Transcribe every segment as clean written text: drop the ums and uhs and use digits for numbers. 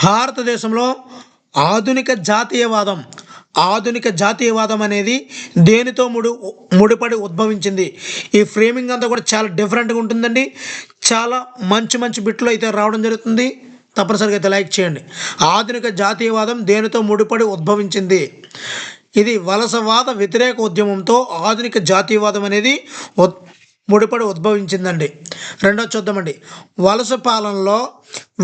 భారతదేశంలో ఆధునిక జాతీయవాదం ఆధునిక జాతీయవాదం అనేది దేనితో ముడిపడి ఉద్భవించింది? ఈ ఫ్రేమింగ్ అంతా కూడా చాలా డిఫరెంట్గా ఉంటుందండి. చాలా మంచి మంచి బిట్లు అయితే రావడం జరుగుతుంది. తప్పనిసరిగా అయితే లైక్ చేయండి. ఆధునిక జాతీయవాదం దేనితో ముడిపడి ఉద్భవించింది? ఇది వలసవాద వ్యతిరేక ఉద్యమంతో ఆధునిక జాతీయవాదం అనేది ముడిపడి ఉద్భవించిందండి. రెండోది చూద్దామండి. వలస పాలనలో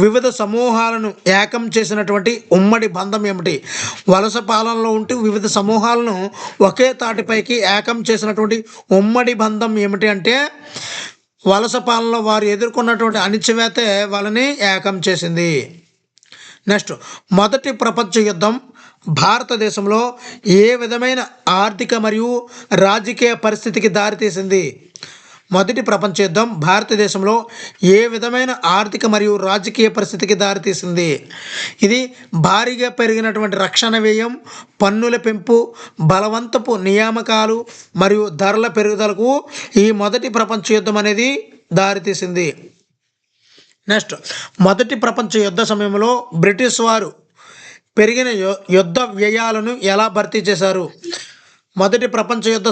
వివిధ సమూహాలను ఏకం చేసినటువంటి ఉమ్మడి బంధం ఏమిటి? వలస పాలనలో ఉంటూ వివిధ సమూహాలను ఒకే తాటిపైకి ఏకం చేసినటువంటి ఉమ్మడి బంధం ఏమిటి అంటే, వలస పాలనలో వారు ఎదుర్కొన్నటువంటి అణిచివేతే వాళ్ళని ఏకం చేసింది. నెక్స్ట్, మొదటి ప్రపంచ యుద్ధం భారతదేశంలో ఏ విధమైన ఆర్థిక మరియు రాజకీయ పరిస్థితికి దారితీసింది? మొదటి ప్రపంచ యుద్ధం భారతదేశంలో ఏ విధమైన ఆర్థిక మరియు రాజకీయ పరిస్థితికి దారితీసింది? ఇది భారీగా పెరిగినటువంటి రక్షణ వ్యయం, పన్నుల పెంపు, బలవంతపు నియామకాలు మరియు ధరల పెరుగుదలకు ఈ మొదటి ప్రపంచ యుద్ధం అనేది దారితీసింది. నెక్స్ట్, మొదటి ప్రపంచ యుద్ధ సమయంలో బ్రిటిష్ వారు పెరిగిన యుద్ధ వ్యయాలను ఎలా భర్తీ చేశారు? మొదటి ప్రపంచ యుద్ధ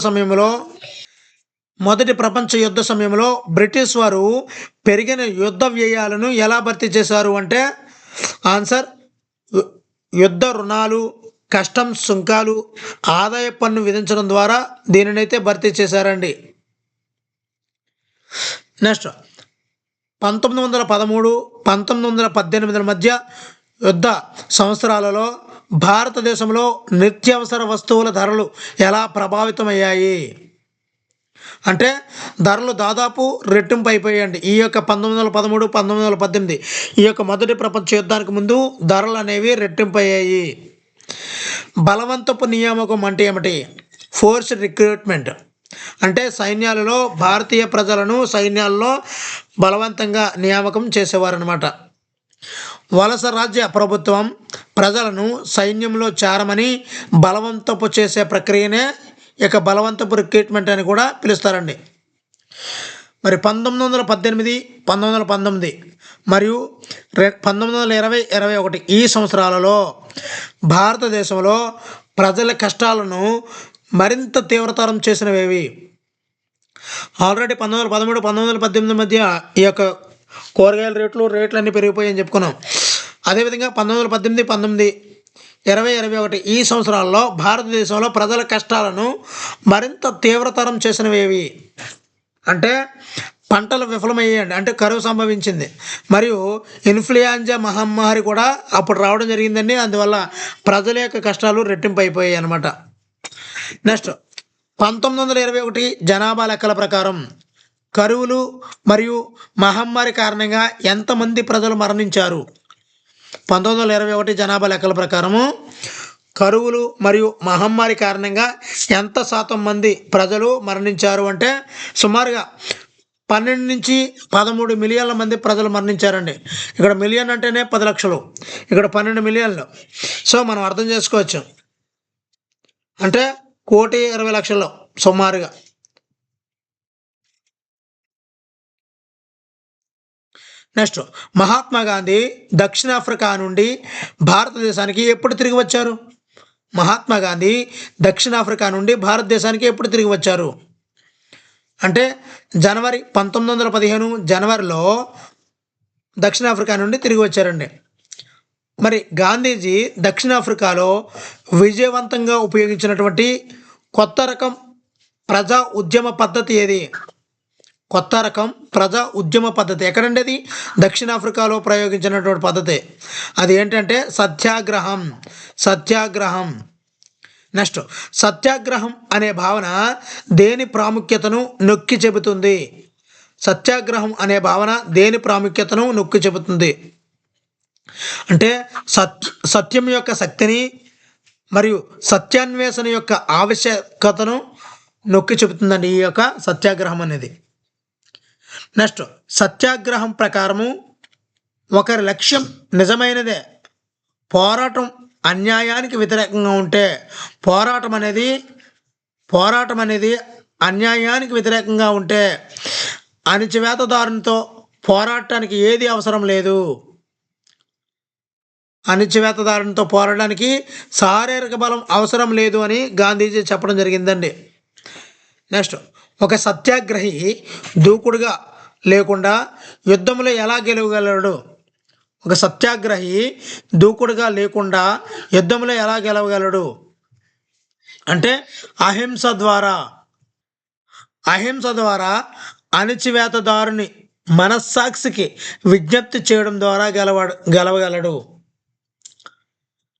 సమయంలో బ్రిటిష్ వారు పెరిగిన యుద్ధ వ్యయాలను ఎలా భర్తీ చేశారు అంటే, ఆన్సర్ యుద్ధ రుణాలు, కస్టమ్స్ సుంకాలు, ఆదాయ పన్ను విధించడం ద్వారా దీనినైతే భర్తీ చేశారండి. నెక్స్ట్, 1913-1918 మధ్య యుద్ధ సంవత్సరాలలో భారతదేశంలో నిత్యావసర వస్తువుల ధరలు ఎలా ప్రభావితమయ్యాయి అంటే, ధరలు దాదాపు రెట్టింపు అయిపోయాయండి. ఈ యొక్క 1913-1918 ఈ యొక్క మొదటి ప్రపంచ యుద్ధానికి ముందు ధరలు అనేవి రెట్టింపు అయ్యాయి. బలవంతపు నియామకం అంటే ఏమిటి? ఫోర్స్ రిక్రూట్మెంట్ అంటే సైన్యాలలో భారతీయ ప్రజలను సైన్యాల్లో బలవంతంగా నియామకం చేసేవారనమాట. వలస రాజ్య ప్రభుత్వం ప్రజలను సైన్యంలో చేరమని బలవంతపు చేసే ప్రక్రియనే ఇక బలవంతపు రిక్రూట్మెంట్ అని కూడా పిలుస్తారండి. మరి 1918, 1919 మరియు 1920, 21 ఈ సంవత్సరాలలో భారతదేశంలో ప్రజల కష్టాలను మరింత తీవ్రతరం చేసినవేవి? ఆల్రెడీ 1913, 1918 మధ్య ఈ యొక్క కూరగాయల రేట్లు అన్నీ పెరిగిపోయాయని చెప్పుకున్నాం. అదేవిధంగా 1918, 19, 20, 21 ఈ సంవత్సరాల్లో భారతదేశంలో ప్రజల కష్టాలను మరింత తీవ్రతరం చేసినవేవి అంటే, పంటలు విఫలమయ్యాయండి, అంటే కరువు సంభవించింది, మరియు ఇన్ఫ్లుయెంజా మహమ్మారి కూడా అప్పుడు రావడం జరిగిందండి. అందువల్ల ప్రజల యొక్క కష్టాలు రెట్టింపు అయిపోయాయి అన్నమాట. నెక్స్ట్, 1921 జనాభా లెక్కల ప్రకారం కరువులు మరియు మహమ్మారి కారణంగా ఎంతమంది ప్రజలు మరణించారు? 1921 జనాభా లెక్కల ప్రకారము కరువులు మరియు మహమ్మారి కారణంగా ఎంత శాతం మంది ప్రజలు మరణించారు అంటే, సుమారుగా 12 నుంచి 13 మిలియన్ల మంది ప్రజలు మరణించారండి. ఇక్కడ మిలియన్ అంటేనే 10 లక్షలు, ఇక్కడ 12 మిలియన్లు. సో మనం అర్థం చేసుకోవచ్చు, అంటే 1,20,00,000 సుమారుగా. నెక్స్ట్, మహాత్మా గాంధీ దక్షిణాఫ్రికా నుండి భారతదేశానికి ఎప్పుడు తిరిగి వచ్చారు? మహాత్మా గాంధీ దక్షిణాఫ్రికా నుండి భారతదేశానికి ఎప్పుడు తిరిగి వచ్చారు అంటే, జనవరి 1915 జనవరిలో దక్షిణాఫ్రికా నుండి తిరిగి వచ్చారండి. మరి గాంధీజీ దక్షిణాఫ్రికాలో విజయవంతంగా ఉపయోగించినటువంటి కొత్త రకం ప్రజా ఉద్యమ పద్ధతి ఏది? కొత్త రకం ప్రజా ఉద్యమ పద్ధతి ఎక్కడండి? అది దక్షిణాఫ్రికాలో ప్రయోగించినటువంటి పద్ధతి. అది ఏంటంటే సత్యాగ్రహం. నెక్స్ట్, సత్యాగ్రహం అనే భావన దేని ప్రాముఖ్యతను నొక్కి చెబుతుంది? సత్యాగ్రహం అనే భావన దేని ప్రాముఖ్యతను నొక్కి చెబుతుంది అంటే, సత్యం యొక్క శక్తిని మరియు సత్యాన్వేషణ యొక్క ఆవశ్యకతను నొక్కి చెబుతుందండి ఈ యొక్క సత్యాగ్రహం అనేది. నెక్స్ట్, సత్యాగ్రహం ప్రకారము ఒకరి లక్ష్యం నిజమైనదే, పోరాటం అన్యాయానికి వ్యతిరేకంగా ఉంటే, పోరాటం అనేది అన్యాయానికి వ్యతిరేకంగా ఉంటే అణిచివేతదారునితో పోరాటానికి ఏది అవసరం లేదు. అణచివేతదారునితో పోరాడడానికి శారీరక బలం అవసరం లేదు అని గాంధీజీ చెప్పడం జరిగిందండి. నెక్స్ట్, ఒక సత్యాగ్రహి దూకుడుగా లేకుండా యుద్ధంలో ఎలా గెలవగలడు? ఒక సత్యాగ్రహి దూకుడుగా లేకుండా యుద్ధంలో ఎలా గెలవగలడు అంటే అహింస ద్వారా అణచివేతదారుని మనస్సాక్షికి విజ్ఞప్తి చేయడం ద్వారా గెలవగలడు.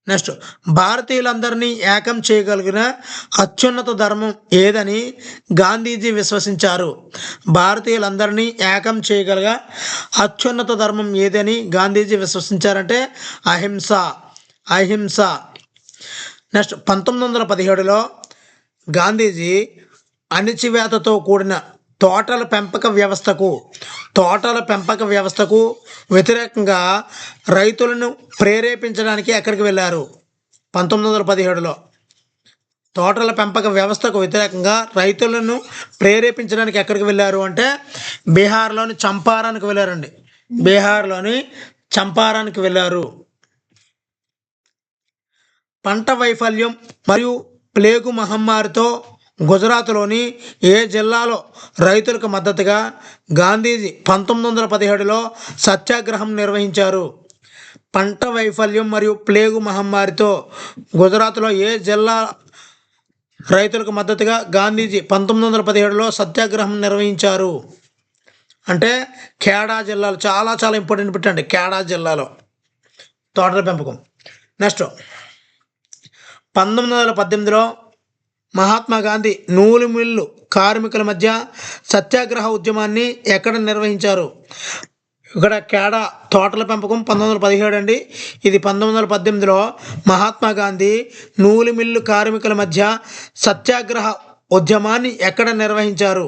నెక్స్ట్, భారతీయులందరినీ ఏకం చేయగలిగిన అత్యున్నత ధర్మం ఏదని గాంధీజీ విశ్వసించారు? భారతీయులందరినీ ఏకం చేయగలిగ అత్యున్నత ధర్మం ఏదని గాంధీజీ విశ్వసించారంటే అహింస. నెక్స్ట్, 1917లో గాంధీజీ అణచివేతతో కూడిన తోటల పెంపక వ్యవస్థకు వ్యతిరేకంగా రైతులను ప్రేరేపించడానికి ఎక్కడికి వెళ్ళారు? 1917లో తోటల పెంపక వ్యవస్థకు వ్యతిరేకంగా రైతులను ప్రేరేపించడానికి ఎక్కడికి వెళ్ళారు అంటే బీహార్లోని చంపారానికి వెళ్ళారండి. చంపారానికి వెళ్ళారు. పంట వైఫల్యం మరియు ప్లేగు మహమ్మారితో గుజరాత్లోని ఏ జిల్లాలో రైతులకు మద్దతుగా గాంధీజీ 1917లో సత్యాగ్రహం నిర్వహించారు? పంట వైఫల్యం మరియు ప్లేగు మహమ్మారితో గుజరాత్లో ఏ జిల్లా రైతులకు మద్దతుగా గాంధీజీ 1917లో సత్యాగ్రహం నిర్వహించారు అంటే ఖేడా జిల్లాలో. చాలా చాలా ఇంపార్టెంట్ పెట్టండి, ఖేడా జిల్లాలో తోటల పెంపకం. నెక్స్ట్, 1918లో మహాత్మా గాంధీ నూలు మిల్లు కార్మికుల మధ్య సత్యాగ్రహ ఉద్యమాన్ని ఎక్కడ నిర్వహించారు? ఇక్కడ ఖేడా తోటల పెంపకం 1917 అండి. ఇది 1918లో మహాత్మా గాంధీ నూలు మిల్లు కార్మికుల మధ్య సత్యాగ్రహ ఉద్యమాన్ని ఎక్కడ నిర్వహించారు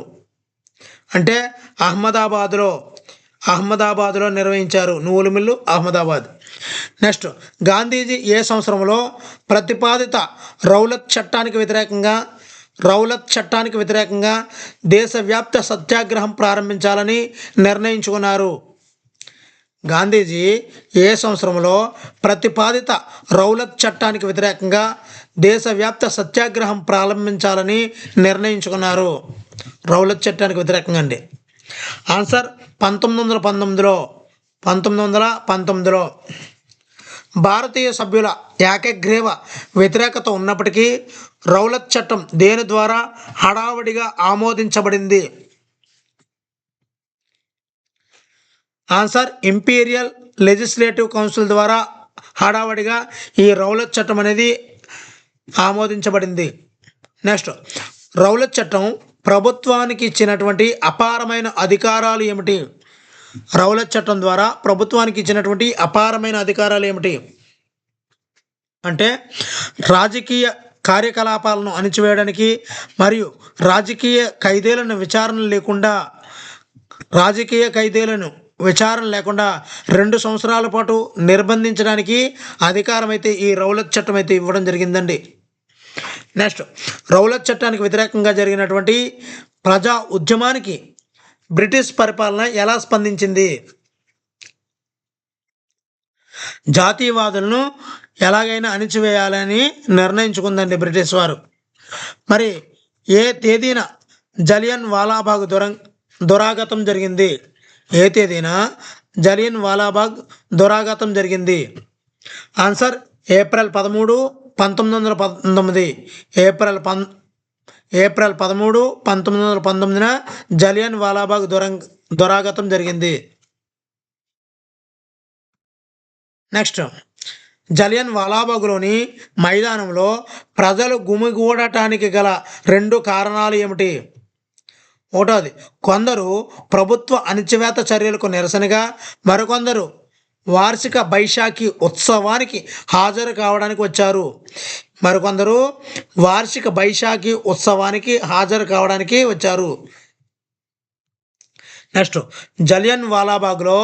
అంటే అహ్మదాబాద్లో నిర్వహించారు. నూలు మిల్లు అహ్మదాబాద్. నెక్స్ట్, గాంధీజీ ఏ సంవత్సరంలో ప్రతిపాదిత రౌలత్ చట్టానికి వ్యతిరేకంగా దేశవ్యాప్త సత్యాగ్రహం ప్రారంభించాలని నిర్ణయించుకున్నారు? గాంధీజీ ఏ సంవత్సరంలో ప్రతిపాదిత రౌలత్ చట్టానికి వ్యతిరేకంగా దేశవ్యాప్త సత్యాగ్రహం ప్రారంభించాలని నిర్ణయించుకున్నారు? రౌలత్ చట్టానికి వ్యతిరేకంగా అండి. ఆన్సర్ 1919లో. భారతీయ సభ్యుల ఏకగ్రీవ వ్యతిరేకత ఉన్నప్పటికీ రౌలత్ చట్టం దేని ద్వారా హడావుడిగా ఆమోదించబడింది? ఆన్సర్ ఇంపీరియల్ లెజిస్లేటివ్ కౌన్సిల్ ద్వారా హడావుడిగా ఈ రౌలత్ చట్టం అనేది ఆమోదించబడింది. నెక్స్ట్, రౌలత్ చట్టం ప్రభుత్వానికి ఇచ్చినటువంటి అపారమైన అధికారాలు ఏమిటి? రౌలత్ చట్టం ద్వారా ప్రభుత్వానికి ఇచ్చినటువంటి అపారమైన అధికారాలు ఏమిటి అంటే రాజకీయ కార్యకలాపాలను అణిచివేయడానికి మరియు రాజకీయ ఖైదీలను విచారణ లేకుండా 2 సంవత్సరాల పాటు నిర్బంధించడానికి అధికారం అయితే ఈ రౌలత్ చట్టం అయితే ఇవ్వడం జరిగిందండి. నెక్స్ట్, రౌలత్ చట్టానికి వ్యతిరేకంగా జరిగినటువంటి ప్రజా ఉద్యమానికి బ్రిటిష్ పరిపాలన ఎలా స్పందించింది? జాతీయవాదులను ఎలాగైనా అణిచివేయాలని నిర్ణయించుకుందండి బ్రిటిష్ వారు. మరి ఏ తేదీన జలియన్ వాలాబాగ్ దురాగతం జరిగింది? Answer April 13, 1919. April 13, 1919న Jallian Walabagh దురాగతం జరిగింది. నెక్స్ట్, జలియన్ వాలాబాగ్లోని మైదానంలో ప్రజలు గుమిగూడటానికి గల 2 కారణాలు ఏమిటి? ఒకటోది, కొందరు ప్రభుత్వ అణచివేత చర్యలకు నిరసనగా, మరికొందరు వార్షిక బైశాఖి ఉత్సవానికి హాజరు కావడానికి వచ్చారు. నెక్స్ట్, జలియన్ వాలాబాగ్లో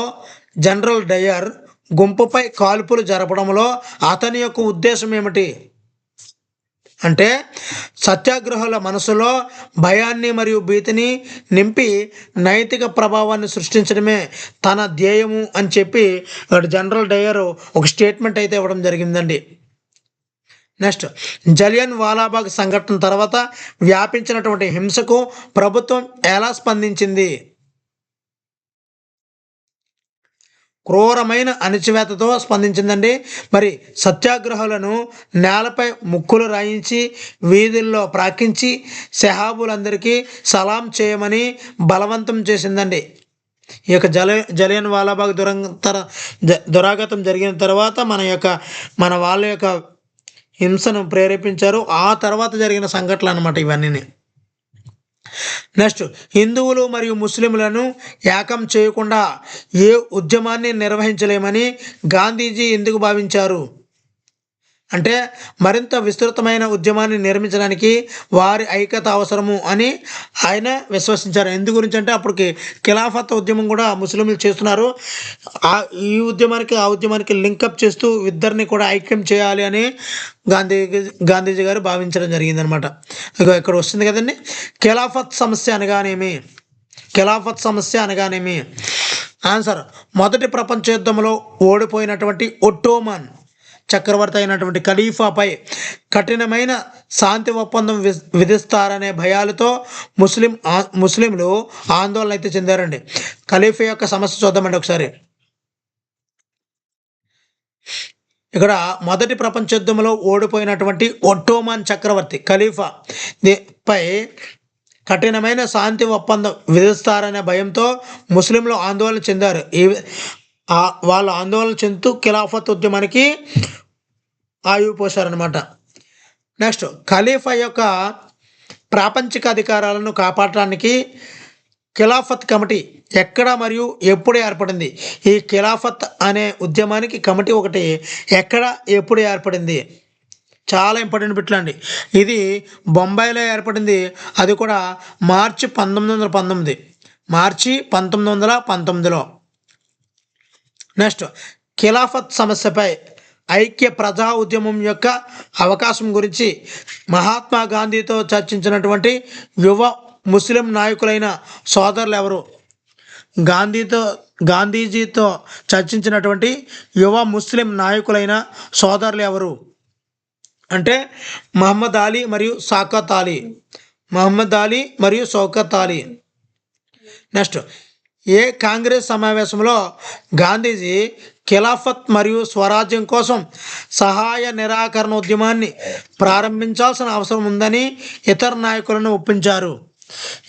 జనరల్ డయర్ గుంపుపై కాల్పులు జరపడంలో అతని యొక్క ఉద్దేశం ఏమిటి? అంటే సత్యాగ్రహుల మనసులో భయాన్ని మరియు భీతిని నింపి నైతిక ప్రభావాన్ని సృష్టించడమే తన ధ్యేయము అని చెప్పి జనరల్ డయర్ ఒక స్టేట్మెంట్ అయితే ఇవ్వడం జరిగిందండి. నెక్స్ట్, జలియన్ వాలాబాగ్ సంఘటన తర్వాత వ్యాపించినటువంటి హింసకు ప్రభుత్వం ఎలా స్పందించింది? క్రూరమైన అణచివేతతో స్పందించిందండి. మరి సత్యాగ్రహులను నేలపై ముక్కులు రాయించి వీధుల్లో ప్రాకించి సహాబులందరికీ సలాం చేయమని బలవంతం చేసిందండి. ఈ యొక్క జలియన్ వాలాబాగ్ దురాగతం జరిగిన తర్వాత మన వాళ్ళ యొక్క హింసను ప్రేరేపించారు. ఆ తర్వాత జరిగిన సంఘటనలు అన్నమాట ఇవన్నీ. నెక్స్ట్, హిందువులు మరియు ముస్లింలను ఏకం చేయకుండా ఏ ఉద్యమాన్ని నిర్వహించలేమని గాంధీజీ ఎందుకు భావించారు? అంటే మరింత విస్తృతమైన ఉద్యమాన్ని నిర్మించడానికి వారి ఐక్యత అవసరము అని ఆయన విశ్వసించారు. ఎందు గురించి అంటే అప్పటికి ఖిలాఫత్ ఉద్యమం కూడా ముస్లింలు చేస్తున్నారు. ఈ ఉద్యమానికి ఆ ఉద్యమానికి లింకప్ చేస్తూ ఇద్దరిని కూడా ఐక్యం చేయాలి అని గాంధీజీ గారు భావించడం జరిగిందనమాట. ఇక్కడ వస్తుంది కదండి, ఖిలాఫత్ సమస్య అనగానేమి? ఖిలాఫత్ సమస్య అనగానేమి? ఆన్సర్, మొదటి ప్రపంచ యుద్ధంలో ఓడిపోయినటువంటి ఒట్టోమన్ చక్రవర్తి అయినటువంటి ఖలీఫాపై కఠినమైన శాంతి ఒప్పందం విధిస్తారనే భయాలతో ముస్లింలు ఆందోళన అయితే చెందారండి. ఖలీఫా యొక్క సమస్య చూద్దామండి ఒకసారి. ఇక్కడ మొదటి ప్రపంచ యుద్ధంలో ఓడిపోయినటువంటి ఒట్టోమన్ చక్రవర్తి ఖలీఫా పై కఠినమైన శాంతి ఒప్పందం విధిస్తారనే భయంతో ముస్లింలు ఆందోళన చెందారు. వాళ్ళు ఆందోళన చెందుతూ ఖిలాఫత్ ఉద్యమానికి ఆయువు పోశారనమాట. నెక్స్ట్, ఖలీఫా యొక్క ప్రాపంచిక అధికారాలను కాపాడటానికి ఖిలాఫత్ కమిటీ ఎక్కడ మరియు ఎప్పుడు ఏర్పడింది? ఈ ఖిలాఫత్ అనే ఉద్యమానికి కమిటీ ఒకటి ఎక్కడ ఎప్పుడు ఏర్పడింది? చాలా ఇంపార్టెంట్ బిట్లండి. ఇది బొంబాయిలో ఏర్పడింది. అది కూడా మార్చి 1919. మార్చి 1919లో. నెక్స్ట్, ఖిలాఫత్ సమస్యపై ఐక్య ప్రజా ఉద్యమం యొక్క అవకాశం గురించి మహాత్మా గాంధీతో చర్చించినటువంటి యువ ముస్లిం నాయకులైన సోదరులు ఎవరు? గాంధీజీతో చర్చించినటువంటి యువ ముస్లిం నాయకులైన సోదరులు ఎవరు అంటే మహమ్మద్ అలీ మరియు షౌకత్ అలీ. మహమ్మద్ అలీ మరియు షౌకత్ అలీ. నెక్స్ట్, ఏ కాంగ్రెస్ సమావేశంలో గాంధీజీ ఖిలాఫత్ మరియు స్వరాజ్యం కోసం సహాయ నిరాకరణ ఉద్యమాన్ని ప్రారంభించాల్సిన అవసరం ఉందని ఇతర నాయకులను ఒప్పించారు?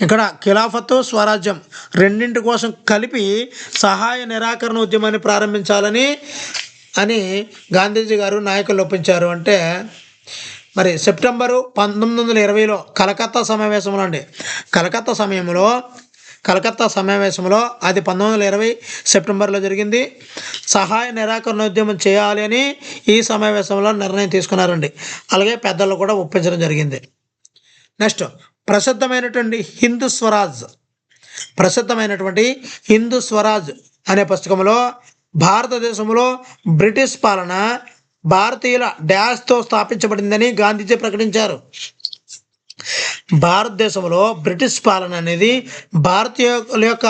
ఇక్కడ ఖిలాఫత్ స్వరాజ్యం రెండింటి కోసం కలిపి సహాయ నిరాకరణ ఉద్యమాన్ని ప్రారంభించాలని గాంధీజీ గారు నాయకులు ఒప్పించారు. అంటే మరి సెప్టెంబరు 1920లో కలకత్తా సమావేశంలో అండి. కలకత్తా సమావేశంలో అది 1920 సెప్టెంబర్లో జరిగింది. సహాయ నిరాకరణ ఉద్యమం చేయాలి అని ఈ సమావేశంలో నిర్ణయం తీసుకున్నారండి. అలాగే పెద్దలు కూడా ఒప్పించడం జరిగింది. నెక్స్ట్, ప్రసిద్ధమైనటువంటి హిందూ స్వరాజ్ అనే పుస్తకంలో భారతదేశంలో బ్రిటిష్ పాలన భారతీయుల డాష్తో స్థాపించబడిందని గాంధీజీ ప్రకటించారు. భారతదేశంలో బ్రిటిష్ పాలన అనేది భారతీయుల యొక్క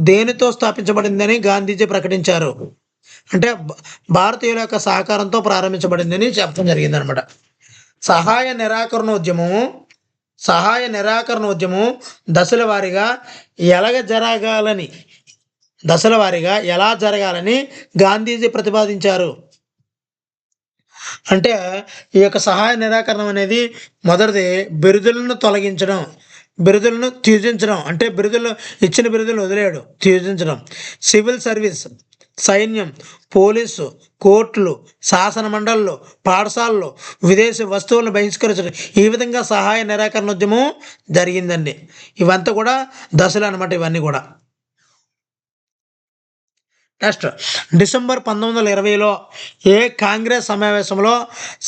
దేనితో స్థాపించబడిందని గాంధీజీ ప్రకటించారు. అంటే భారతీయుల యొక్క సహకారంతో ప్రారంభించబడిందని చెప్పడం జరిగిందనమాట. సహాయ నిరాకరణ ఉద్యమం దశల వారీగా ఎలా జరగాలని గాంధీజీ ప్రతిపాదించారు? అంటే ఈ యొక్క సహాయ నిరాకరణం అనేది మొదటిది బిరుదులను త్యజించడం. అంటే ఇచ్చిన బిరుదులను వదిలేయడం, త్యజించడం. సివిల్ సర్వీస్, సైన్యం, పోలీసు, కోర్టులు, శాసన మండళ్ళు, పాఠశాలలు, విదేశీ వస్తువులను బహిష్కరించడం. ఈ విధంగా సహాయ నిరాకరణ ఉద్యమం జరిగిందండి. ఇవంతా కూడా దశలు అనమాట. ఇవన్నీ కూడా. నెక్స్ట్, డిసెంబర్ 1920లో ఏ కాంగ్రెస్ సమావేశంలో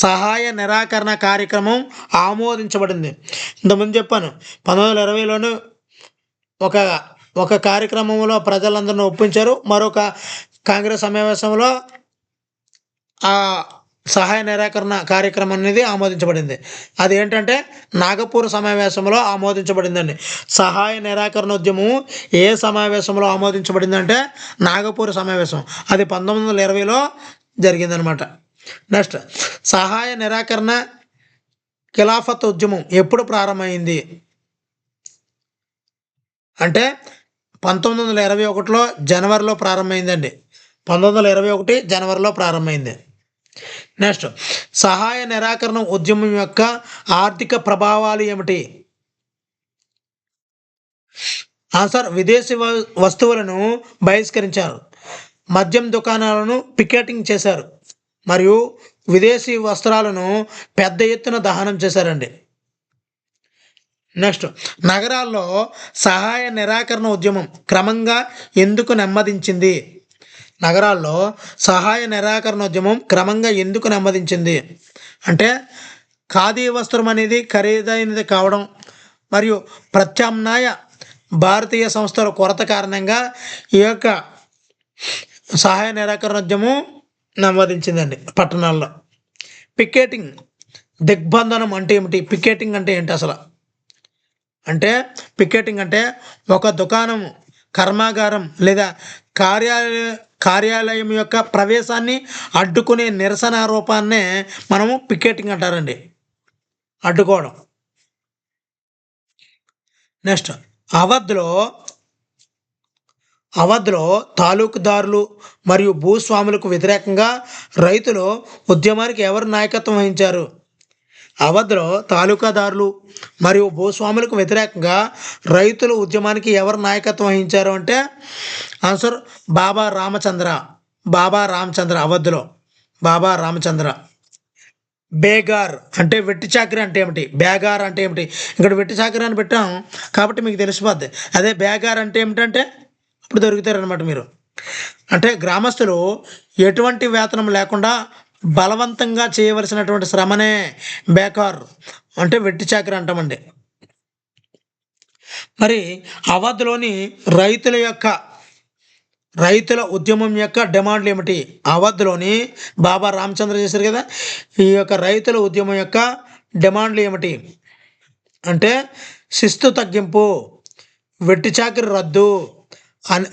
సహాయ నిరాకరణ కార్యక్రమం ఆమోదించబడింది? ఇంతకుముందు చెప్పాను, 1920లోనే ఒక కార్యక్రమంలో ప్రజలందరినీ ఒప్పించారు. మరొక కాంగ్రెస్ సమావేశంలో సహాయ నిరాకరణ కార్యక్రమం అనేది ఆమోదించబడింది. అది ఏంటంటే నాగపూర్ సమావేశంలో ఆమోదించబడిందండి. సహాయ నిరాకరణ ఉద్యమం ఏ సమావేశంలో ఆమోదించబడిందంటే నాగపూర్ సమావేశం. అది 1920లో జరిగిందనమాట. నెక్స్ట్, సహాయ నిరాకరణ ఖిలాఫత్ ఉద్యమం ఎప్పుడు ప్రారంభమైంది అంటే 1921లో జనవరిలో ప్రారంభమైందండి. 1921 జనవరిలో ప్రారంభమైంది. నెక్స్ట్, సహాయ నిరాకరణ ఉద్యమం యొక్క ఆర్థిక ప్రభావాలు ఏమిటి? ఆన్సర్, విదేశీ వస్తువులను బహిష్కరించారు, మద్యం దుకాణాలను పికెటింగ్ చేశారు, మరియు విదేశీ వస్త్రాలను పెద్ద ఎత్తున దహనం చేశారండి. నెక్స్ట్, నగరాల్లో సహాయ నిరాకరణ ఉద్యమం క్రమంగా ఎందుకు నెమ్మదించింది? నగరాల్లో సహాయ నిరాకరణ ఉద్యమం క్రమంగా ఎందుకు నెమ్మదించింది అంటే ఖాదీ వస్త్రం అనేది ఖరీదైనది కావడం మరియు ప్రత్యామ్నాయ భారతీయ సంస్థల కొరత కారణంగా ఈ యొక్క సహాయ నిరాకరణ ఉద్యమం నెమ్మదించిందండి పట్టణాల్లో. పికెటింగ్ దిగ్బంధనం అంటే ఏమిటి? పికెటింగ్ అంటే ఏంటి అసలు అంటే పికెటింగ్ అంటే ఒక దుకాణం, కర్మాగారం లేదా కార్యాలయం యొక్క ప్రవేశాన్ని అడ్డుకునే నిరసన రూపాన్నే మనము పికెటింగ్ అంటారండి, అడ్డుకోవడం. నెక్స్ట్, అవధ్లో తాలూకుదారులు మరియు భూస్వాములకు వ్యతిరేకంగా రైతులు ఉద్యమానికి ఎవరు నాయకత్వం వహించారు? అవధ్లో తాలూకాదారులు మరియు భూస్వాములకు వ్యతిరేకంగా రైతులు ఉద్యమానికి ఎవరు నాయకత్వం వహించారు అంటే ఆన్సర్ బాబా రామచంద్ర. అవధ్లో బాబా రామచంద్ర. బేగార్ అంటే వెట్టి చాకరీ అంటే ఏమిటి? బేగార్ అంటే ఏమిటి? ఇక్కడ వెట్టి చాకరీ అని పెట్టాం కాబట్టి మీకు తెలిసిపోద్ది. అదే బేగార్ అంటే ఏమిటంటే ఇప్పుడు దొరుకుతారనమాట మీరు. అంటే గ్రామస్తులు ఎటువంటి వేతనం లేకుండా బలవంతంగా చేయవలసినటువంటి శ్రమనే బేకార్ అంటే వెట్టి చాకరీ అంటామండి. మరి అవధ్లోని రైతుల ఉద్యమం యొక్క డిమాండ్లు ఏమిటి? అవధ్లోని బాబా రామచంద్ర చేశారు కదా, ఈ యొక్క రైతుల ఉద్యమం యొక్క డిమాండ్లు ఏమిటి అంటే శిస్తు తగ్గింపు, వెట్టి చాకరీ రద్దు,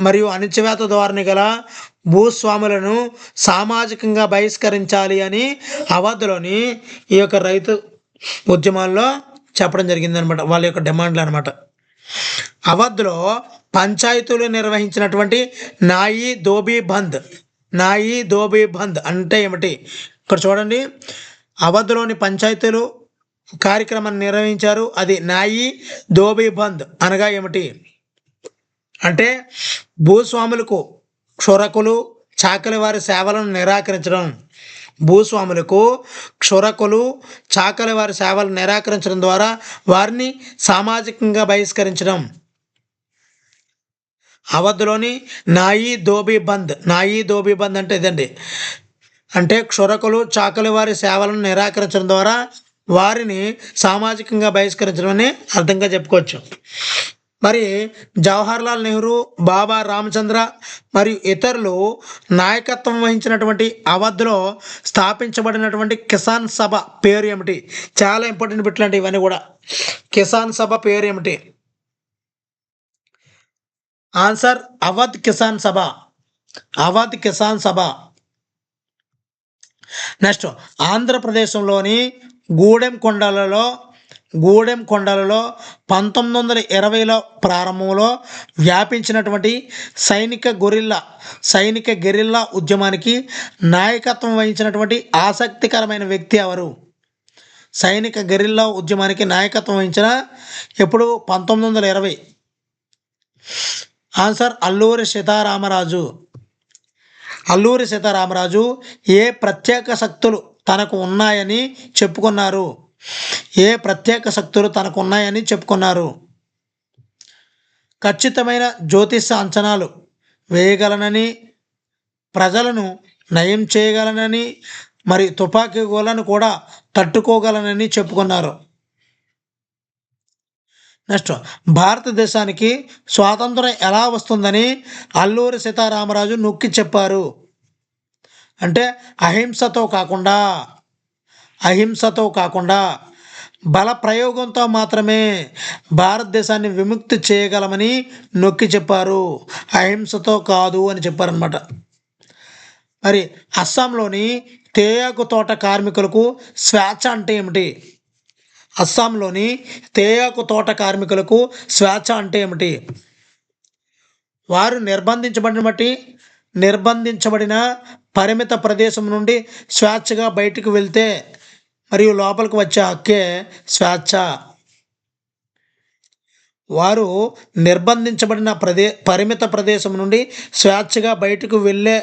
మరియు అణచివేత ధోరణి గల భూస్వాములను సామాజికంగా బహిష్కరించాలి అని అవధ్లోని ఈ యొక్క రైతు ఉద్యమాల్లో చెప్పడం జరిగిందనమాట. వాళ్ళ యొక్క డిమాండ్లు అనమాట. అవధ్లో పంచాయతీలు నిర్వహించినటువంటి నాయి దోబీ బంద్ అంటే ఏమిటి? ఇక్కడ చూడండి, అవధ్లోని పంచాయతీలు కార్యక్రమాన్ని నిర్వహించారు. అది నాయి దోబీ బంద్ అనగా ఏమిటి అంటే భూస్వాములకు క్షురకులు చాకలి వారి సేవలను నిరాకరించడం. భూస్వాములకు క్షురకులు చాకలి వారి సేవలను నిరాకరించడం ద్వారా వారిని సామాజికంగా బహిష్కరించడం. అవధ్లోని నాయి దోబీ బంద్ అంటే ఇదండి. అంటే క్షురకులు చాకలి వారి సేవలను నిరాకరించడం ద్వారా వారిని సామాజికంగా బహిష్కరించడం అని అర్థంగా చెప్పుకోవచ్చు. మరి జవహర్లాల్ నెహ్రూ, బాబా రామచంద్ర మరియు ఇతరులు నాయకత్వం వహించినటువంటి అవధ్లో స్థాపించబడినటువంటి కిసాన్ సభ పేరు ఏమిటి? చాలా ఇంపార్టెంట్ బిట్లు అంటే ఇవన్నీ కూడా. కిసాన్ సభ పేరు ఏమిటి? ఆన్సర్ అవధ్ కిసాన్ సభ. నెక్స్ట్, ఆంధ్రప్రదేశంలోని గూడెం కొండలలో 1920లో ప్రారంభంలో వ్యాపించినటువంటి సైనిక గెరిల్లా ఉద్యమానికి నాయకత్వం వహించినటువంటి ఆసక్తికరమైన వ్యక్తి ఎవరు? సైనిక గెరిల్లా ఉద్యమానికి నాయకత్వం వహించిన ఎప్పుడు? 1920. ఆన్సర్ అల్లూరి సీతారామరాజు ఏ ప్రత్యేక శక్తులు తనకు ఉన్నాయని చెప్పుకున్నారు? ఖచ్చితమైన జ్యోతిష అంచనాలు వేయగలనని, ప్రజలను నయం చేయగలనని, మరి తుపాకీ గోళ్లను కూడా తట్టుకోగలనని చెప్పుకున్నారు. నెక్స్ట్, భారతదేశానికి స్వాతంత్రం ఎలా వస్తుందని అల్లూరి సీతారామరాజు నొక్కి చెప్పారు? అంటే అహింసతో కాకుండా బల ప్రయోగంతో మాత్రమే భారతదేశాన్ని విముక్తి చేయగలమని నొక్కి చెప్పారు. అహింసతో కాదు అని చెప్పారనమాట. మరి అస్సాంలోని తేయాకు తోట కార్మికులకు స్వేచ్ఛ అంటే ఏమిటి? అస్సాంలోని తేయాకు తోట కార్మికులకు స్వేచ్ఛ అంటే ఏమిటి? వారు నిర్బంధించబడిన పరిమిత ప్రదేశం నుండి స్వేచ్ఛగా బయటకు వెళ్తే మరియు లోపలికి వచ్చే హక్కే స్వేచ్ఛ. వారు నిర్బంధించబడిన పరిమిత ప్రదేశం నుండి స్వేచ్ఛగా బయటకు వెళ్ళే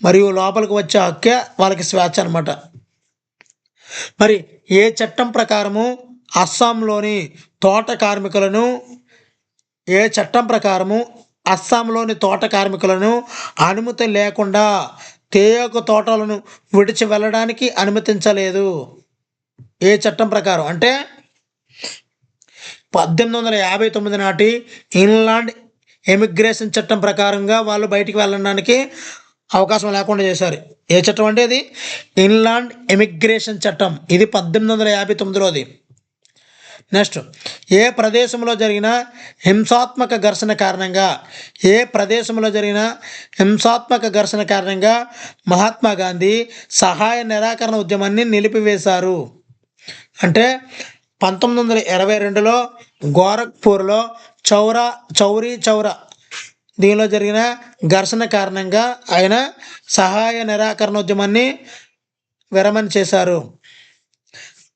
మరియు లోపలికి వచ్చే హక్కే వాళ్ళకి స్వేచ్ఛ అనమాట. మరి ఏ చట్టం ప్రకారము అస్సాంలోని తోట కార్మికులను అనుమతి లేకుండా తేయాకు తోటలను విడిచి వెళ్ళడానికి అనుమతించలేదు? ఏ చట్టం ప్రకారం అంటే 1859 నాటి ఇన్లాండ్ ఎమిగ్రేషన్ చట్టం ప్రకారంగా వాళ్ళు బయటికి వెళ్ళడానికి అవకాశం లేకుండా చేశారు. ఏ చట్టం అంటే ఇది ఇన్లాండ్ ఎమిగ్రేషన్ చట్టం. ఇది 1859లోది. నెక్స్ట్, ఏ ప్రదేశంలో జరిగిన హింసాత్మక ఘర్షణ కారణంగా మహాత్మా గాంధీ సహాయ నిరాకరణ ఉద్యమాన్ని నిలిపివేశారు? అంటే 1922లో గోరఖ్పూర్లో చౌరీ చౌరా దీనిలో జరిగిన ఘర్షణ కారణంగా ఆయన సహాయ నిరాకరణ ఉద్యమాన్ని విరమణ చేశారు.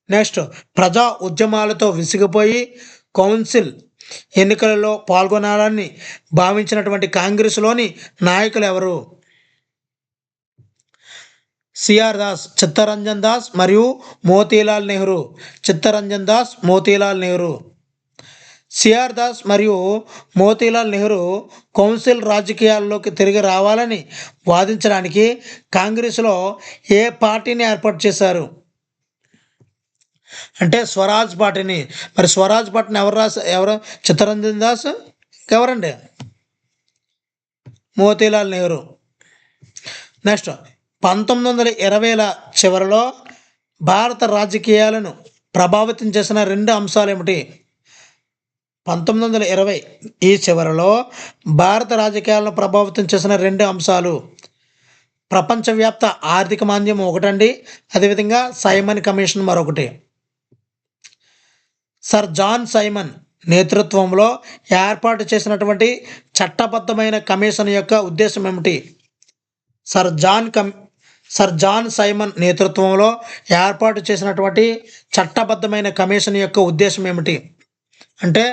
నెక్స్ట్, ప్రజా ఉద్యమాలతో విసిగిపోయి కౌన్సిల్ ఎన్నికలలో పాల్గొనాలని భావించినటువంటి కాంగ్రెస్లోని నాయకులు ఎవరు? సిఆర్ దాస్, చిత్తరంజన్ దాస్ మరియు మోతీలాల్ నెహ్రూ. సిఆర్ దాస్ మరియు మోతీలాల్ నెహ్రూ కౌన్సిల్ రాజకీయాల్లోకి తిరిగి రావాలని వాదించడానికి కాంగ్రెస్లో ఏ పార్టీని ఏర్పాటు చేశారు? అంటే స్వరాజ్ పార్టీని. మరి స్వరాజ్ పార్టీని ఎవరు? చిత్తరంజన్ దాస్, ఎవరండి? మోతీలాల్ నెహ్రూ. నెక్స్ట్, 1920ల చివరిలో భారత రాజకీయాలను ప్రభావితం చేసిన 2 అంశాలు ఏమిటి? 1920 ఈ చివరిలో భారత రాజకీయాలను ప్రభావితం చేసిన 2 అంశాలు. ప్రపంచవ్యాప్త ఆర్థిక మాంద్యం ఒకటండి, అదేవిధంగా సైమన్ కమిషన్ మరొకటి. సర్ జాన్ సైమన్ నేతృత్వంలో ఏర్పాటు చేసినటువంటి చట్టబద్ధమైన కమిషన్ యొక్క ఉద్దేశం ఏమిటి? సర్ జాన్ సైమన్ నేతృత్వంలో ఏర్పాటు చేసినటువంటి చట్టబద్ధమైన కమిషన్ యొక్క ఉద్దేశం ఏమిటి? అంటే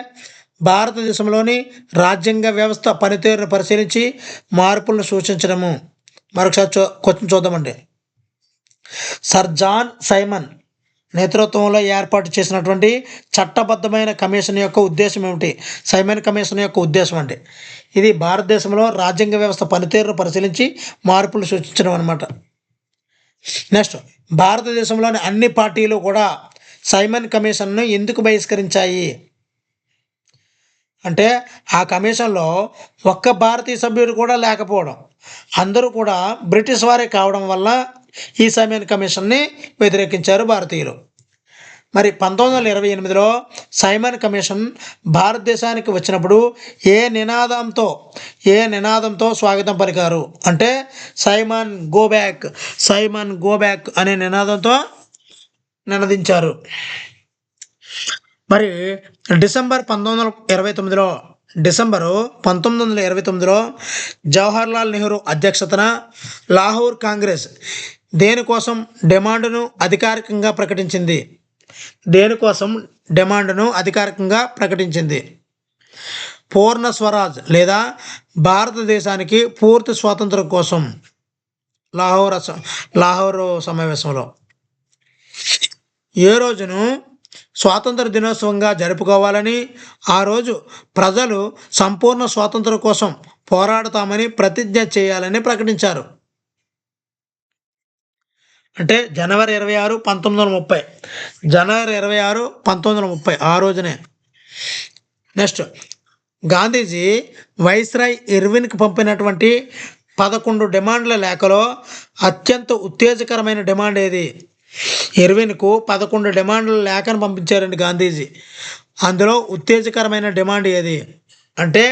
భారతదేశంలోని రాజ్యాంగ వ్యవస్థ పనితీరును పరిశీలించి మార్పులను సూచించడము. మరొకసారి క్వశ్చన్ చూద్దామండి. సర్ జాన్ సైమన్ నేతృత్వంలో ఏర్పాటు చేసినటువంటి చట్టబద్ధమైన కమిషన్ యొక్క ఉద్దేశం ఏమిటి? సైమన్ కమిషన్ యొక్క ఉద్దేశం అంటే ఇది భారతదేశంలో రాజ్యాంగ వ్యవస్థ పనితీరును పరిశీలించి మార్పులు సూచించడం అనమాట. నెక్స్ట్, భారతదేశంలోని అన్ని పార్టీలు కూడా సైమన్ కమిషన్ను ఎందుకు బహిష్కరించాయి? అంటే ఆ కమిషన్లో ఒక్క భారతీయ సభ్యుడు కూడా లేకపోవడం, అందరూ కూడా బ్రిటిష్ వారే కావడం వల్ల ఈ సైమన్ కమిషన్ని వ్యతిరేకించారు భారతీయులు. మరి 1928లో సైమన్ కమిషన్ భారతదేశానికి వచ్చినప్పుడు ఏ నినాదంతో స్వాగతం పలికారు? అంటే సైమన్ గో బ్యాక్ అనే నినాదంతో నినదించారు. మరి డిసెంబర్ 1929లో జవహర్లాల్ నెహ్రూ అధ్యక్షతన లాహోర్ కాంగ్రెస్ దేనికోసం డిమాండ్ను అధికారికంగా ప్రకటించింది? పూర్ణ స్వరాజ్ లేదా భారతదేశానికి పూర్తి స్వాతంత్రం కోసం. లాహోర్ సమావేశంలో ఏ రోజును స్వాతంత్ర దినోత్సవంగా జరుపుకోవాలని, ఆ రోజు ప్రజలు సంపూర్ణ స్వాతంత్రం కోసం పోరాడతామని ప్రతిజ్ఞ చేయాలని ప్రకటించారు. అంటే జనవరి 26, 1930 ఆ రోజునే. నెక్స్ట్, గాంధీజీ వైస్రాయ్ ఇర్విన్కి పంపినటువంటి 11 డిమాండ్ల లేఖలో అత్యంత ఉత్తేజకరమైన డిమాండ్ ఏది? ఇర్విన్కు 11 డిమాండ్ల లేఖను పంపించారండి గాంధీజీ. అందులో ఉత్తేజకరమైన డిమాండ్ ఏది అంటే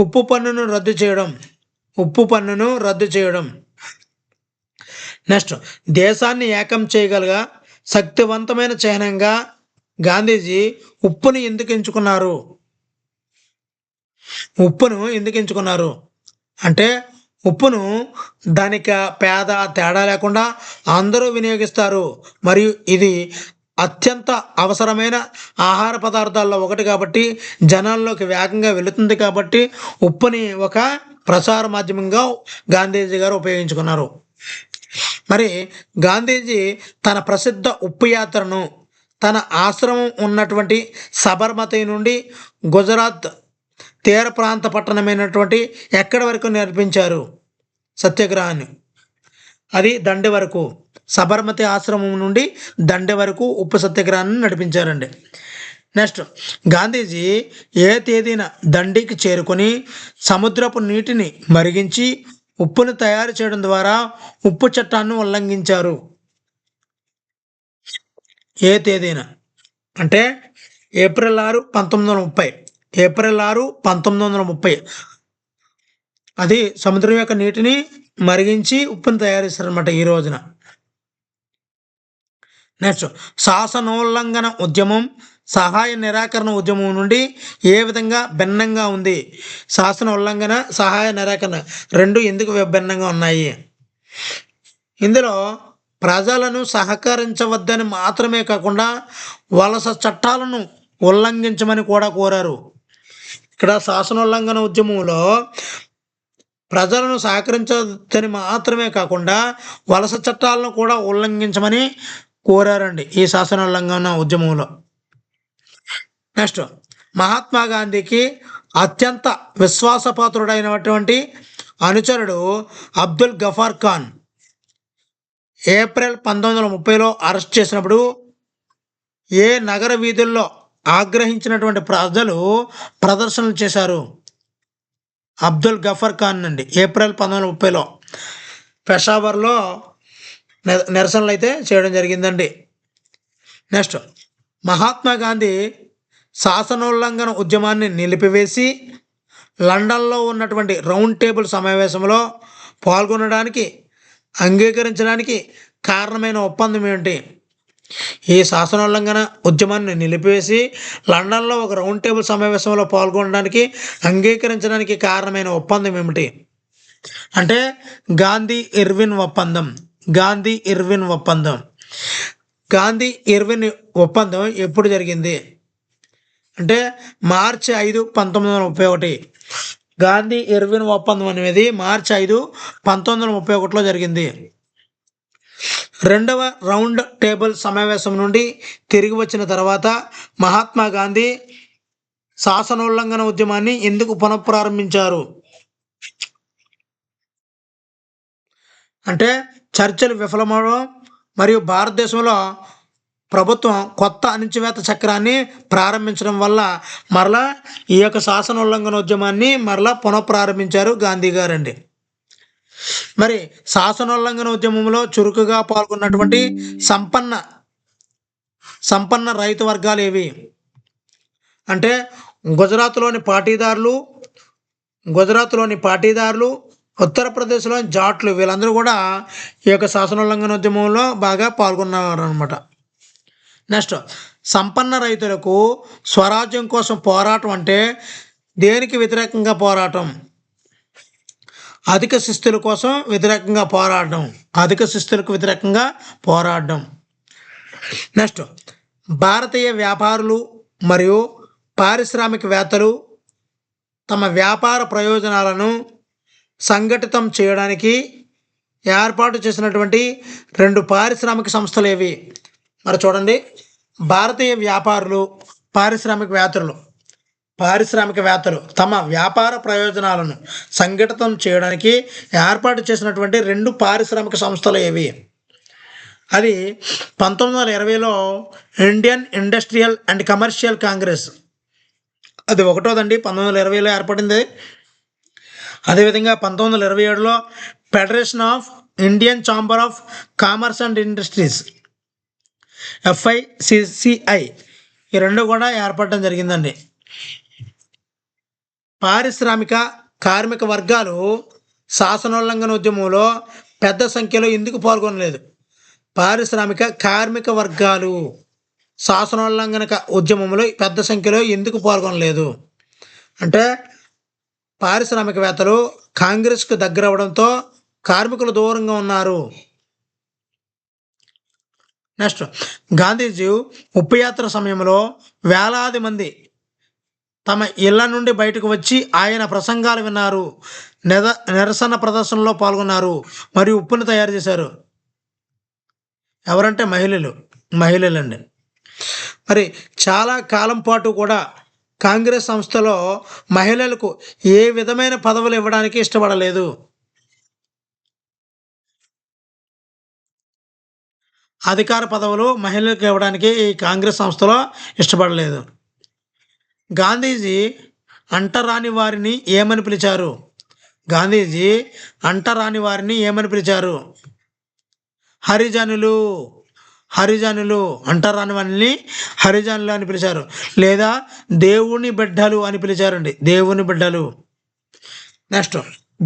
ఉప్పు పన్నును రద్దు చేయడం. ఉప్పు పన్నును రద్దు చేయడం. నెక్స్ట్, దేశాన్ని ఏకం చేయగలగా శక్తివంతమైన చిహ్నంగా గాంధీజీ ఉప్పును ఎందుకు ఎంచుకున్నారు? ఉప్పును ఎందుకు ఎంచుకున్నారు అంటే ఉప్పును ధనిక పేద తేడా లేకుండా అందరూ వినియోగిస్తారు, మరియు ఇది అత్యంత అవసరమైన ఆహార పదార్థాల్లో ఒకటి కాబట్టి జనాల్లోకి వేగంగా వెళుతుంది కాబట్టి ఉప్పుని ఒక ప్రసార మాధ్యమంగా గాంధీజీ గారు ఉపయోగించుకున్నారు. మరి గాంధీజీ తన ప్రసిద్ధ ఉప్పు యాత్రను తన ఆశ్రమం ఉన్నటువంటి సబర్మతి నుండి గుజరాత్ తీర ప్రాంత పట్టణమైనటువంటి ఎక్కడి వరకు నిర్మించారు సత్యాగ్రహాన్ని? అది దండి వరకు. సబర్మతి ఆశ్రమం నుండి దండి వరకు ఉప్పు సత్యాగ్రహాన్ని నడిపించారండి. నెక్స్ట్, గాంధీజీ ఏ తేదీన దండికి చేరుకొని సముద్రపు నీటిని మరిగించి ఉప్పును తయారు చేయడం ద్వారా ఉప్పు చట్టాన్ని ఉల్లంఘించారు? ఏ తేదీన అంటే ఏప్రిల్ 6, 1930. ఏప్రిల్ 6, 1930. అది సముద్రం యొక్క నీటిని మరిగించి ఉప్పును తయారు చేస్తారనమాట ఈ రోజున. నెక్స్ట్, శాసనోల్లంఘన ఉద్యమం సహాయ నిరాకరణ ఉద్యమం నుండి ఏ విధంగా భిన్నంగా ఉంది? శాసన ఉల్లంఘన, సహాయ నిరాకరణ రెండు ఎందుకు భిన్నంగా ఉన్నాయి? ఇందులో ప్రజలను సహకరించవద్దని మాత్రమే కాకుండా వలస చట్టాలను ఉల్లంఘించమని కూడా కోరారు. ఇక్కడ శాసనోల్లంఘన ఉద్యమంలో ప్రజలను సహకరించవద్దని మాత్రమే కాకుండా వలస చట్టాలను కూడా ఉల్లంఘించమని కోరారండి ఈ శాసనోల్లంఘన ఉద్యమంలో. నెక్స్ట్, మహాత్మా గాంధీకి అత్యంత విశ్వాసపాత్రుడైనటువంటి అనుచరుడు అబ్దుల్ గఫార్ ఖాన్ ఏప్రిల్ 1930లో అరెస్ట్ చేసినప్పుడు ఏ నగర వీధుల్లో ఆగ్రహించినటువంటి ప్రజలు ప్రదర్శనలు చేశారు? అబ్దుల్ గఫర్ ఖాన్ అండి ఏప్రిల్ 1930లో పెషావర్లో నిరసనలు అయితే చేయడం జరిగిందండి. నెక్స్ట్, మహాత్మా గాంధీ శాసనోల్లంఘన ఉద్యమాన్ని నిలిపివేసి లండన్లో ఉన్నటువంటి రౌండ్ టేబుల్ సమావేశంలో పాల్గొనడానికి అంగీకరించడానికి కారణమైన ఒప్పందం ఏంటి? ఈ శాసనోల్లంఘన ఉద్యమాన్ని నిలిపివేసి లండన్లో ఒక రౌండ్ టేబుల్ సమావేశంలో పాల్గొనడానికి అంగీకరించడానికి కారణమైన ఒప్పందం ఏమిటి అంటే గాంధీ ఇర్విన్ ఒప్పందం. గాంధీ ఇర్విన్ ఒప్పందం. గాంధీ ఇర్విన్ ఒప్పందం ఎప్పుడు జరిగింది అంటే మార్చి 5, 1931. గాంధీ ఇర్విన్ ఒప్పందం అనేది మార్చి 5, 1931లో జరిగింది. రెండవ రౌండ్ టేబుల్ సమావేశం నుండి తిరిగి వచ్చిన తర్వాత మహాత్మా గాంధీ శాసనోల్లంఘన ఉద్యమాన్ని ఎందుకు పునఃప్రారంభించారు అంటే చర్చలు విఫలమవడం మరియు భారతదేశంలో ప్రభుత్వం కొత్త అణిచివేత చక్రాన్ని ప్రారంభించడం వల్ల మరలా ఈ యొక్క శాసనోల్లంఘన ఉద్యమాన్ని మరలా పునఃప్రారంభించారు గాంధీ గారండి. మరి శాసనోల్లంఘన ఉద్యమంలో చురుకుగా పాల్గొన్నటువంటి సంపన్న రైతు వర్గాలు ఏవి అంటే గుజరాత్లోని పాటీదారులు, ఉత్తరప్రదేశ్లోని జాట్లు, వీళ్ళందరూ కూడా ఈ యొక్క శాసనోల్లంఘన ఉద్యమంలో బాగా పాల్గొన్నారు అనమాట. నెక్స్ట్, సంపన్న రైతులకు స్వరాజ్యం కోసం పోరాటం అంటే దేనికి వ్యతిరేకంగా పోరాటం? అధిక శిస్తుల కోసం వ్యతిరేకంగా పోరాడడం. అధిక శిస్తులకు వ్యతిరేకంగా పోరాడడం. నెక్స్ట్, భారతీయ వ్యాపారులు మరియు పారిశ్రామికవేత్తలు తమ వ్యాపార ప్రయోజనాలను సంఘటితం చేయడానికి ఏర్పాటు చేసినటువంటి 2 పారిశ్రామిక సంస్థలు ఏవి? మరి చూడండి, భారతీయ వ్యాపారులు, పారిశ్రామికవేత్తలు తమ వ్యాపార ప్రయోజనాలను సంఘటితం చేయడానికి ఏర్పాటు చేసినటువంటి 2 పారిశ్రామిక సంస్థలు ఏవి? అది 1920లో Indian Industrial and Commercial Congress, అది ఒకటోదండి, 1920లో ఏర్పడింది. అదేవిధంగా 1927లో Federation of Indian Chamber of Commerce and Industries FICCI ఈ రెండు కూడా ఏర్పడటం జరిగిందండి. పారిశ్రామిక కార్మిక వర్గాలు శాసనోల్లంఘన ఉద్యమంలో పెద్ద సంఖ్యలో ఎందుకు పాల్గొనలేదు? పారిశ్రామిక కార్మిక వర్గాలు శాసనోల్లంఘన ఉద్యమంలో పెద్ద సంఖ్యలో ఎందుకు పాల్గొనలేదు అంటే పారిశ్రామికవేత్తలు కాంగ్రెస్కు దగ్గర అవడంతో కార్మికులు దూరంగా ఉన్నారు. నెక్స్ట్, గాంధీజీ ఉప్పు యాత్ర సమయంలో వేలాది మంది తమ ఇళ్ల నుండి బయటకు వచ్చి ఆయన ప్రసంగాలు విన్నారు, నిరసన ప్రదర్శనలో పాల్గొన్నారు మరియు ఉప్పును తయారు చేశారు. ఎవరంటే మహిళలండి. మరి చాలా కాలం పాటు కూడా కాంగ్రెస్ సంస్థలో మహిళలకు ఏ విధమైన పదవులు ఇవ్వడానికి ఇష్టపడలేదు. అధికార పదవులు మహిళలకు ఇవ్వడానికి ఈ కాంగ్రెస్ సంస్థలో ఇష్టపడలేదు. గాంధీజీ అంటరాని వారిని ఏమని పిలిచారు? గాంధీజీ అంటరాని వారిని ఏమని పిలిచారు? హరిజనులు. అంటరాని వారిని హరిజనులు అని పిలిచారు, లేదా దేవుని బిడ్డలు అని పిలిచారండి, దేవుని బిడ్డలు. నెక్స్ట్,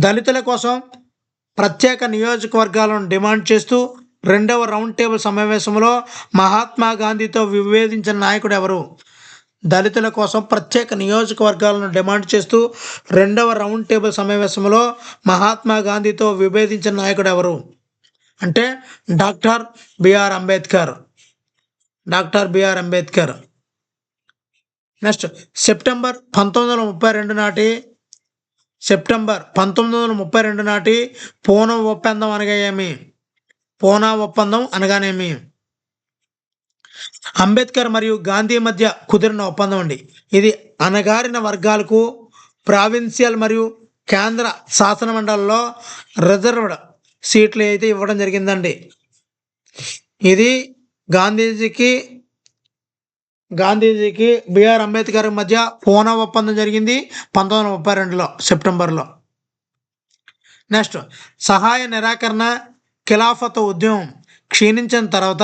దళితుల కోసం ప్రత్యేక నియోజకవర్గాలను డిమాండ్ చేస్తూ రెండవ రౌండ్ టేబుల్ సమావేశంలో మహాత్మా గాంధీతో విభేదించిన నాయకుడు ఎవరు? దళితుల కోసం ప్రత్యేక నియోజకవర్గాలను డిమాండ్ చేస్తూ రెండవ రౌండ్ టేబుల్ సమావేశంలో మహాత్మా గాంధీతో విభేదించిన నాయకుడు ఎవరు అంటే doctor BR Ambedkar. Next, September 1932 నాటి పూనా ఒప్పందం అనగానేమి? అంబేద్కర్ మరియు గాంధీ మధ్య కుదిరిన ఒప్పందం అండి. ఇది అణగారిన వర్గాలకు ప్రావిన్షియల్ మరియు కేంద్ర శాసన మండలిలో రిజర్వ్డ్ సీట్లు అయితే ఇవ్వడం జరిగిందండి. ఇది గాంధీజీకి బిఆర్ అంబేద్కర్ మధ్య పూనా ఒప్పందం జరిగింది 1932లో సెప్టెంబర్లో. నెక్స్ట్, సహాయ నిరాకరణ ఖిలాఫత్ ఉద్యమం క్షీణించిన తర్వాత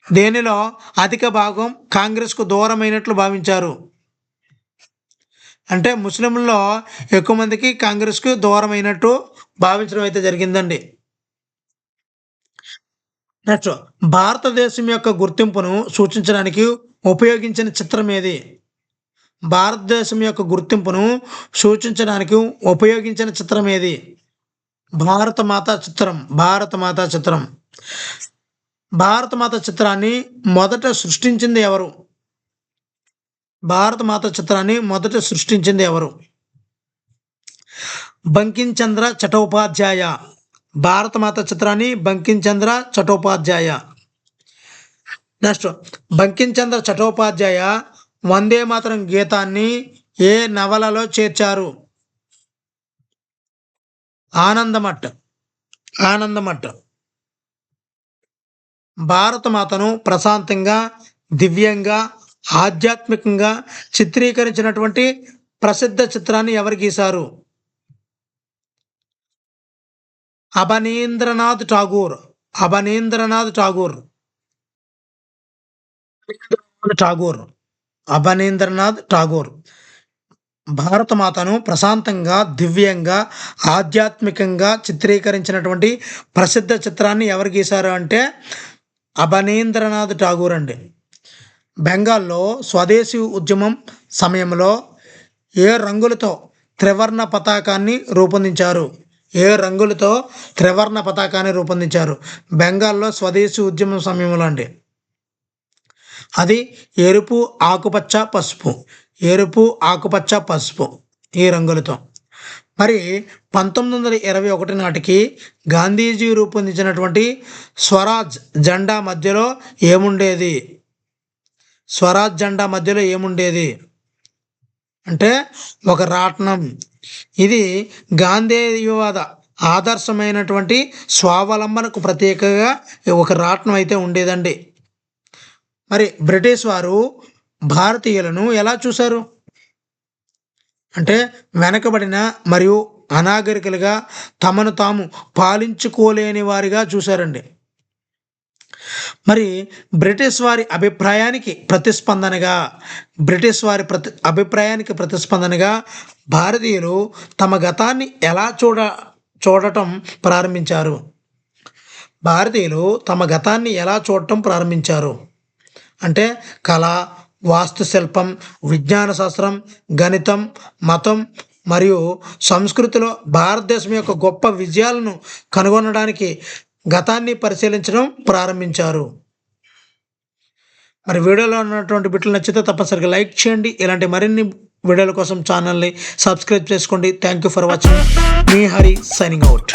దేనిలో అధిక భాగం కాంగ్రెస్కు దూరమైనట్లు భావించారు అంటే ముస్లింల్లో ఎక్కువ మందికి కాంగ్రెస్కు దూరమైనట్టు భావించడం అయితే జరిగిందండి. నెక్స్ట్, భారతదేశం యొక్క గుర్తింపును సూచించడానికి ఉపయోగించిన చిత్రం ఏది? భారతదేశం యొక్క గుర్తింపును సూచించడానికి ఉపయోగించిన చిత్రం ఏది? భారతమాత చిత్రాన్ని మొదట సృష్టించింది ఎవరు? బంకించంద్ర చటోపాధ్యాయ. భారతమాత చిత్రాన్ని బంకించంద్ర చటోపాధ్యాయ. నెక్స్ట్, బంకించంద్ర చటోపాధ్యాయ వందే మాతరం గీతాన్ని ఏ నవలలో చేర్చారు? ఆనందమఠ్. భారతమాతను ప్రశాంతంగా, దివ్యంగా, ఆధ్యాత్మికంగా చిత్రీకరించినటువంటి ప్రసిద్ధ చిత్రాన్ని ఎవరు గీశారు? అబనీంద్రనాథ్ ఠాగూర్ భారతమాతను ప్రశాంతంగా, దివ్యంగా, ఆధ్యాత్మికంగా చిత్రీకరించినటువంటి ప్రసిద్ధ చిత్రాన్ని ఎవరు గీశారు అంటే అబనీంద్రనాథ్ ఠాగూర్ అండి. బెంగాల్లో స్వదేశీ ఉద్యమం సమయంలో ఏ రంగులతో త్రివర్ణ పతాకాన్ని రూపొందించారు? బెంగాల్లో స్వదేశీ ఉద్యమం సమయంలో అండి. అది ఎరుపు, ఆకుపచ్చ, పసుపు ఈ రంగులతో. మరి 1921 నాటికి గాంధీజీ రూపొందించినటువంటి స్వరాజ్ జెండా మధ్యలో ఏముండేది అంటే ఒక రాట్నం. ఇది గాంధేయవాద ఆదర్శమైనటువంటి స్వావలంబనకు ప్రత్యేకంగా ఒక రాట్నం అయితే ఉండేదండి. మరి బ్రిటిష్ వారు భారతీయులను ఎలా చూశారు అంటే వెనకబడిన మరియు అనాగరికులుగా తమను తాము పాలించుకోలేని వారిగా చూశారండి. మరి బ్రిటిష్ వారి అభిప్రాయానికి ప్రతిస్పందనగా భారతీయులు తమ గతాన్ని ఎలా చూడటం ప్రారంభించారు. అంటే కళ, వాస్తుశిల్పం, విజ్ఞాన శాస్త్రం, గణితం, మతం మరియు సంస్కృతిలో భారతదేశం యొక్క గొప్ప విజయాలను కనుగొనడానికి గతాన్ని పరిశీలించడం ప్రారంభించారు. మరి వీడియోలో ఉన్నటువంటి బిట్లు నచ్చితే తప్పనిసరిగా లైక్ చేయండి. ఇలాంటి మరిన్ని వీడియోల కోసం ఛానల్ని సబ్స్క్రైబ్ చేసుకోండి. Thank you for watching. Me Hari signing out.